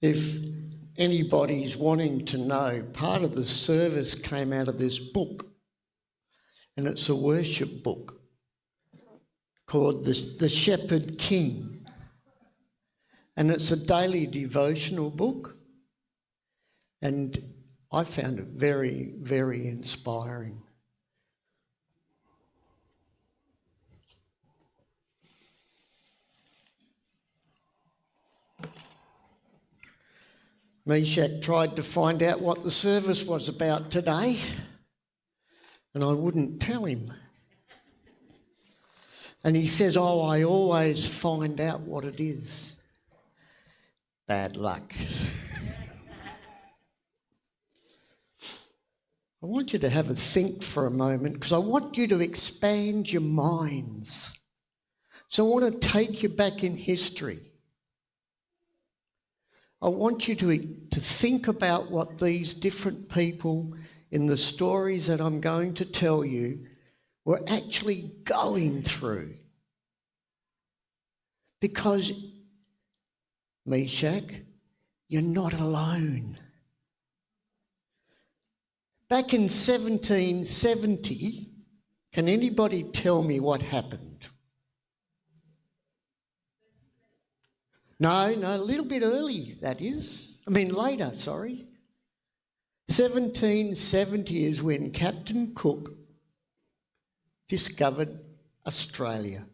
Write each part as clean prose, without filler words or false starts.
If anybody's wanting to know, part of the service came out of this book, and it's a worship book called The Shepherd King. And it's a daily devotional book, and I found it very, very inspiring. Meshach tried to find out what the service was about today, and I wouldn't tell him. And he says, "Oh, I always find out what it is." Bad luck. I want you to have a think for a moment, because I want you to expand your minds. So I want to take you back in history. I want you to think about what these different people in the stories that I'm going to tell you were actually going through. Because, Meshach, you're not alone. Back in 1770, can anybody tell me what happened? No, a little bit early, that is. Later, sorry. 1770 is when Captain Cook discovered Australia.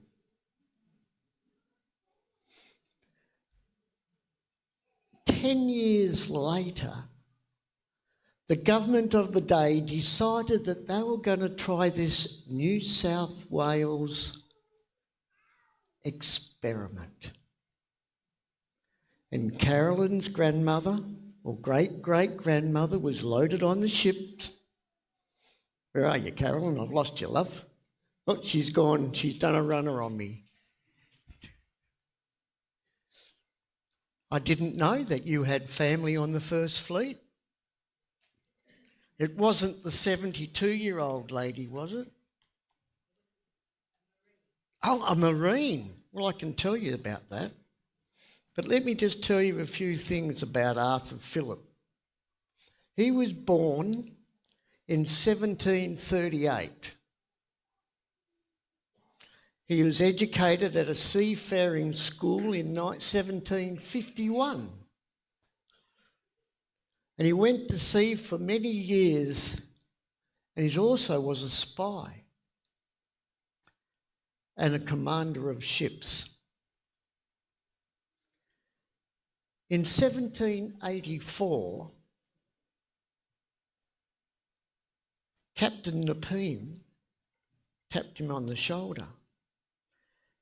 Ten years later, the government of the day decided that they were going to try this New South Wales experiment. And Carolyn's grandmother, or great-great-grandmother, was loaded on the ships. Where are you, Carolyn? I've lost you, love. Oh, she's gone. She's done a runner on me. I didn't know that you had family on the First Fleet. It wasn't the 72-year-old lady, was it? Oh, a Marine. Well, I can tell you about that. But let me just tell you a few things about Arthur Phillip. He was born in 1738. He was educated at a seafaring school in 1751. And he went to sea for many years, and he also was a spy and a commander of ships. In 1784, Captain Nepean tapped him on the shoulder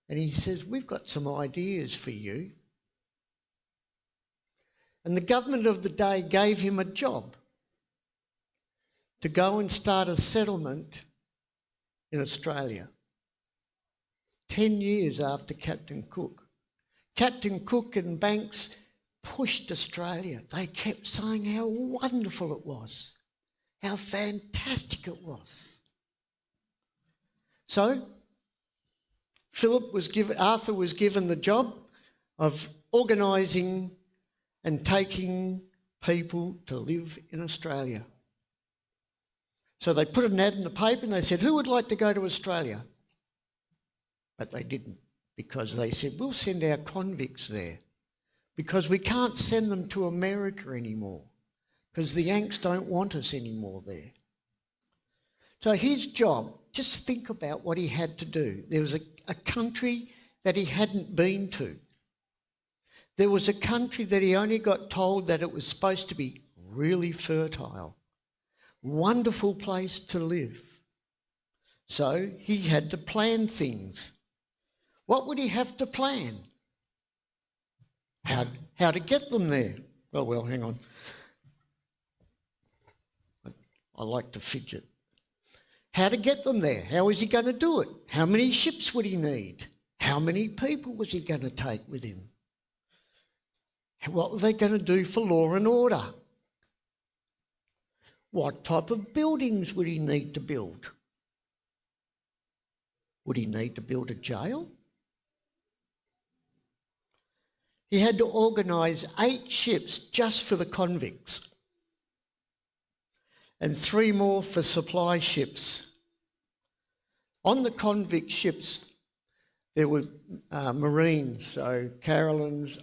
and he says, "We've got some ideas for you." And the government of the day gave him a job to go and start a settlement in Australia 10 years after Captain Cook. Captain Cook and Banks pushed Australia. They kept saying how wonderful it was, how fantastic it was. So Arthur was given the job of organising and taking people to live in Australia. So they put an ad in the paper and they said, "Who would like to go to Australia?" But they didn't, because they said, "We'll send our convicts there, because we can't send them to America anymore, because the Yanks don't want us anymore there." So his job, just think about what he had to do. There was a country that he hadn't been to. There was a country that he only got told that it was supposed to be really fertile, wonderful place to live. So he had to plan things. What would he have to plan? How to get them there? Oh, well, hang on. I like to fidget. How to get them there? How was he going to do it? How many ships would he need? How many people was he going to take with him? What were they going to do for law and order? What type of buildings would he need to build? Would he need to build a jail? He had to organise 8 ships just for the convicts and 3 more for supply ships. On the convict ships, there were Marines, so Carolyn's.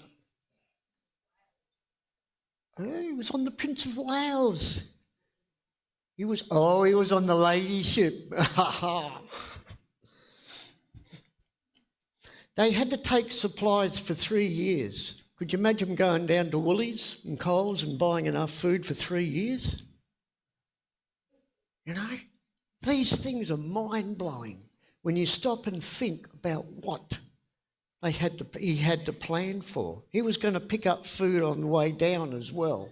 Oh, he was on the Prince of Wales. He was on the lady ship. They had to take supplies for 3 years. Could you imagine going down to Woolies and Coles and buying enough food for 3 years? You know, these things are mind-blowing when you stop and think about what he had to plan for. He was going to pick up food on the way down as well.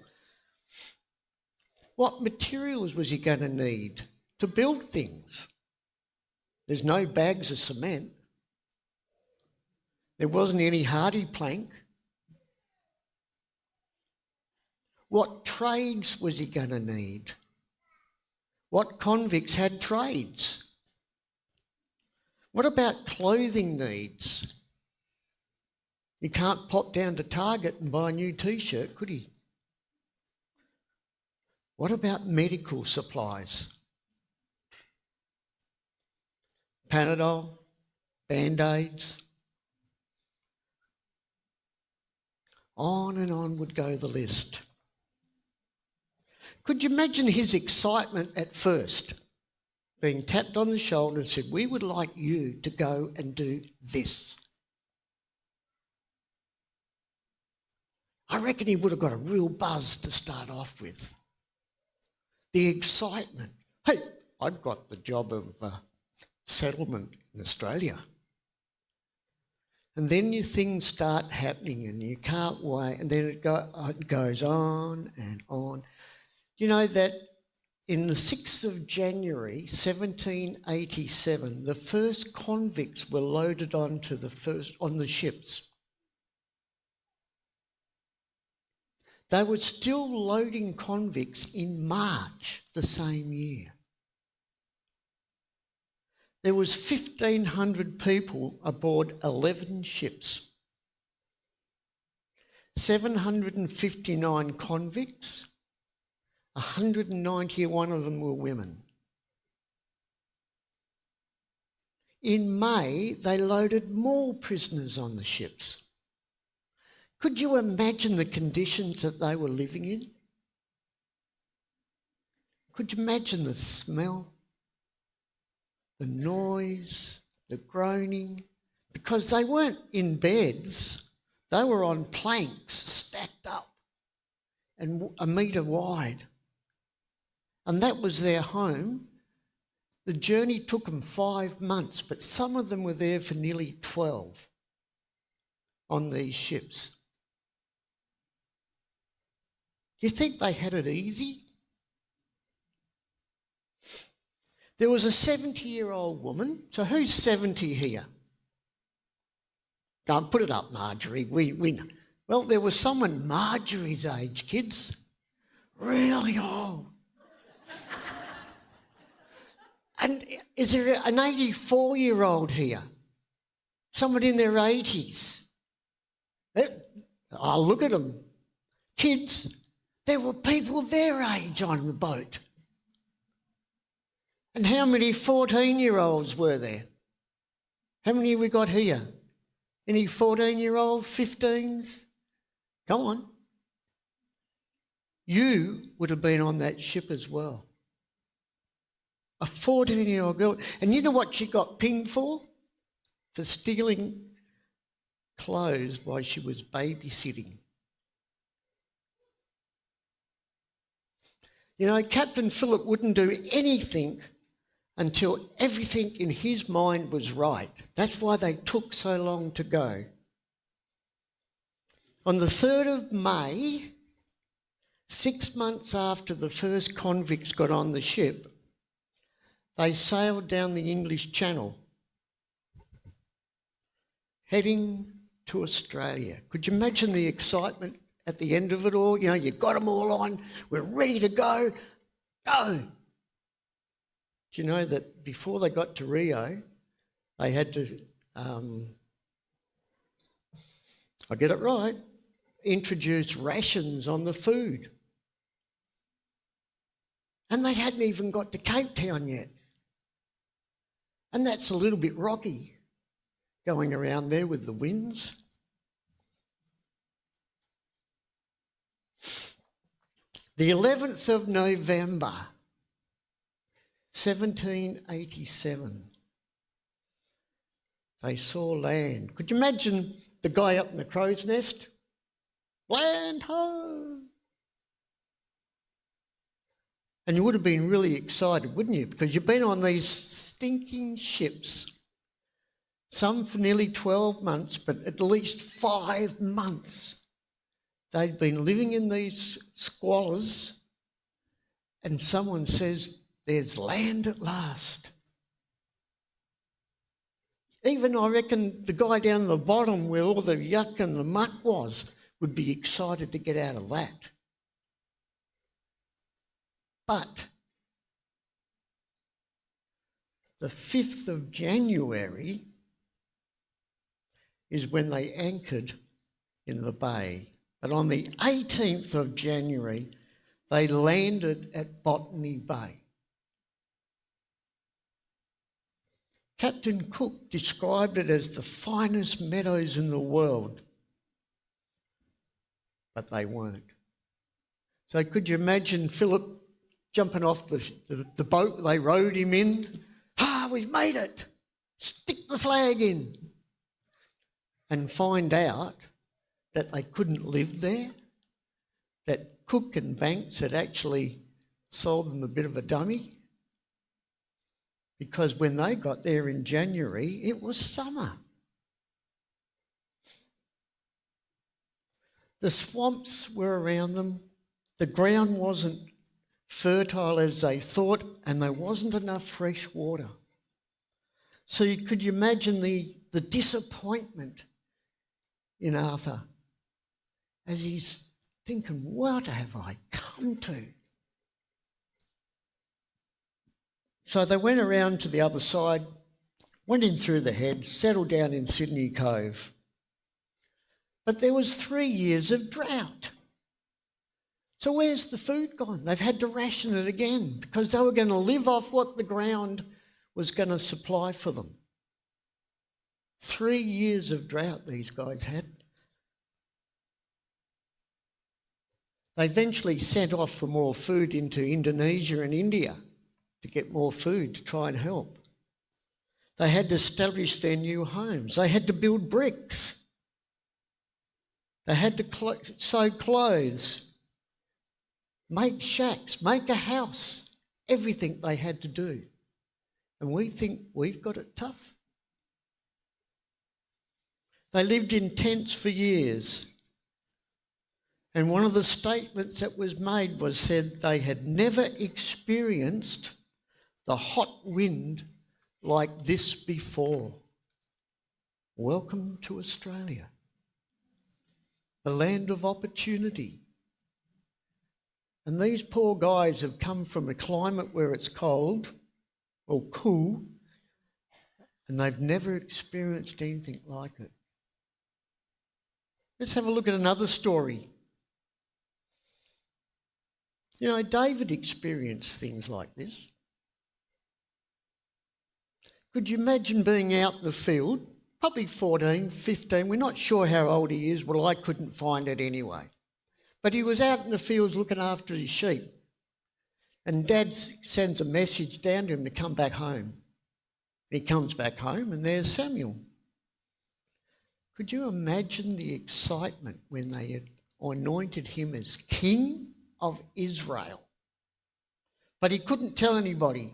What materials was he going to need to build things? There's no bags of cement. There wasn't any hardy plank. What trades was he going to need? What convicts had trades? What about clothing needs? He can't pop down to Target and buy a new T-shirt, could he? What about medical supplies? Panadol, Band-Aids. On and on would go the list. Could you imagine his excitement at first, being tapped on the shoulder and said, "We would like you to go and do this"? I reckon he would have got a real buzz to start off with. The excitement. Hey, I got the job of settlement in Australia. And then your things start happening and you can't wait, and then it goes on and on. You know that in the 6th of January 1787, the first convicts were loaded on the ships. They were still loading convicts in March the same year. There was 1,500 people aboard 11 ships. 759 convicts, 191 of them were women. In May, they loaded more prisoners on the ships. Could you imagine the conditions that they were living in? Could you imagine the smell, the noise, the groaning? Because they weren't in beds, they were on planks stacked up and a metre wide. And that was their home. The journey took them 5 months, but some of them were there for nearly 12 on these ships. Do you think they had it easy? There was a 70-year-old woman. So who's 70 here? Go on, put it up, Marjorie. We know. Well, there was someone Marjorie's age, kids. Really old. And is there an 84-year-old here? Someone in their 80s? Oh, look at them. Kids. There were people their age on the boat. And how many 14-year-olds were there? How many have we got here? Any 14-year-old, 15s? Come on. You would have been on that ship as well. A 14-year-old girl. And you know what she got pinged for? For stealing clothes while she was babysitting. You know, Captain Phillip wouldn't do anything until everything in his mind was right. That's why they took so long to go. On the 3rd of May, 6 months after the first convicts got on the ship, they sailed down the English Channel, heading to Australia. Could you imagine the excitement at the end of it all? You know, you got them all on, we're ready to go. Go! Do you know that before they got to Rio, they had to, I get it right, introduce rations on the food. And they hadn't even got to Cape Town yet. And that's a little bit rocky, going around there with the winds. The 11th of November, 1787, they saw land. Could you imagine the guy up in the crow's nest? Land ho! And you would have been really excited, wouldn't you? Because you've been on these stinking ships, some for nearly 12 months, but at least 5 months. They'd been living in these squalors, and someone says, there's land at last. Even, I reckon, the guy down the bottom where all the yuck and the muck was would be excited to get out of that. But the 5th of January is when they anchored in the bay. But on the 18th of January, they landed at Botany Bay. Captain Cook described it as the finest meadows in the world, but they weren't. So could you imagine Philip jumping off the boat they rowed him in? We've made it! Stick the flag in! And find out that they couldn't live there, that Cook and Banks had actually sold them a bit of a dummy, because when they got there in January, it was summer. The swamps were around them, the ground wasn't fertile as they thought, and there wasn't enough fresh water. So could you imagine the disappointment in Arthur as he's thinking, what have I come to? So they went around to the other side, went in through the head, settled down in Sydney Cove. But there was 3 years of drought. So where's the food gone? They've had to ration it again because they were going to live off what the ground was going to supply for them. 3 years of drought these guys had. They eventually sent off for more food into Indonesia and India to get more food to try and help. They had to establish their new homes. They had to build bricks. They had to sew clothes, make shacks, make a house, everything they had to do. And we think we've got it tough. They lived in tents for years. And one of the statements that was made was said they had never experienced the hot wind like this before. Welcome to Australia, the land of opportunity. And these poor guys have come from a climate where it's cold or cool, and they've never experienced anything like it. Let's have a look at another story. You know, David experienced things like this. Could you imagine being out in the field, probably 14, 15, we're not sure how old he is, well, I couldn't find it anyway. But he was out in the fields looking after his sheep, and Dad sends a message down to him to come back home. He comes back home and there's Samuel. Could you imagine the excitement when they had anointed him as king of Israel? But he couldn't tell anybody.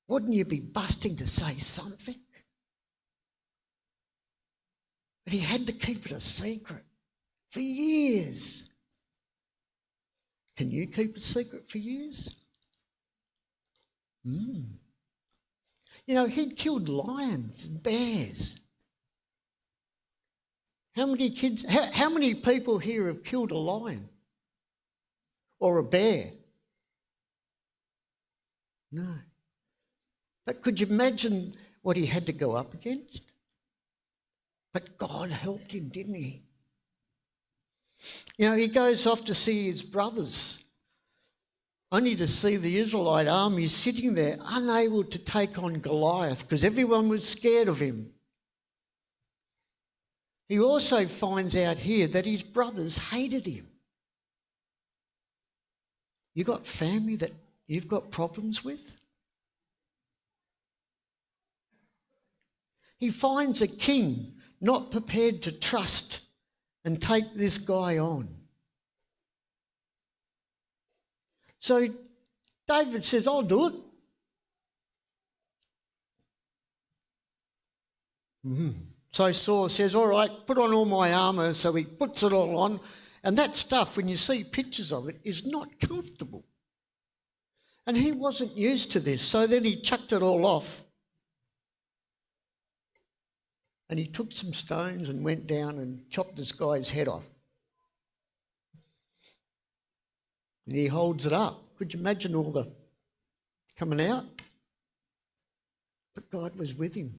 Wouldn't you be busting to say something? But he had to keep it a secret for years. Can you keep a secret for years? You know, he'd killed lions and bears. How many people here have killed a lion or a bear? No. But could you imagine what he had to go up against? But God helped him, didn't he? You know, he goes off to see his brothers, only to see the Israelite army sitting there unable to take on Goliath because everyone was scared of him. He also finds out here that his brothers hated him. You got family that you've got problems with? He finds a king not prepared to trust and take this guy on. So David says, I'll do it. So Saul says, all right, put on all my armour. So he puts it all on. And that stuff, when you see pictures of it, is not comfortable. And he wasn't used to this. So then he chucked it all off. And he took some stones and went down and chopped this guy's head off. And he holds it up. Could you imagine all the coming out? But God was with him.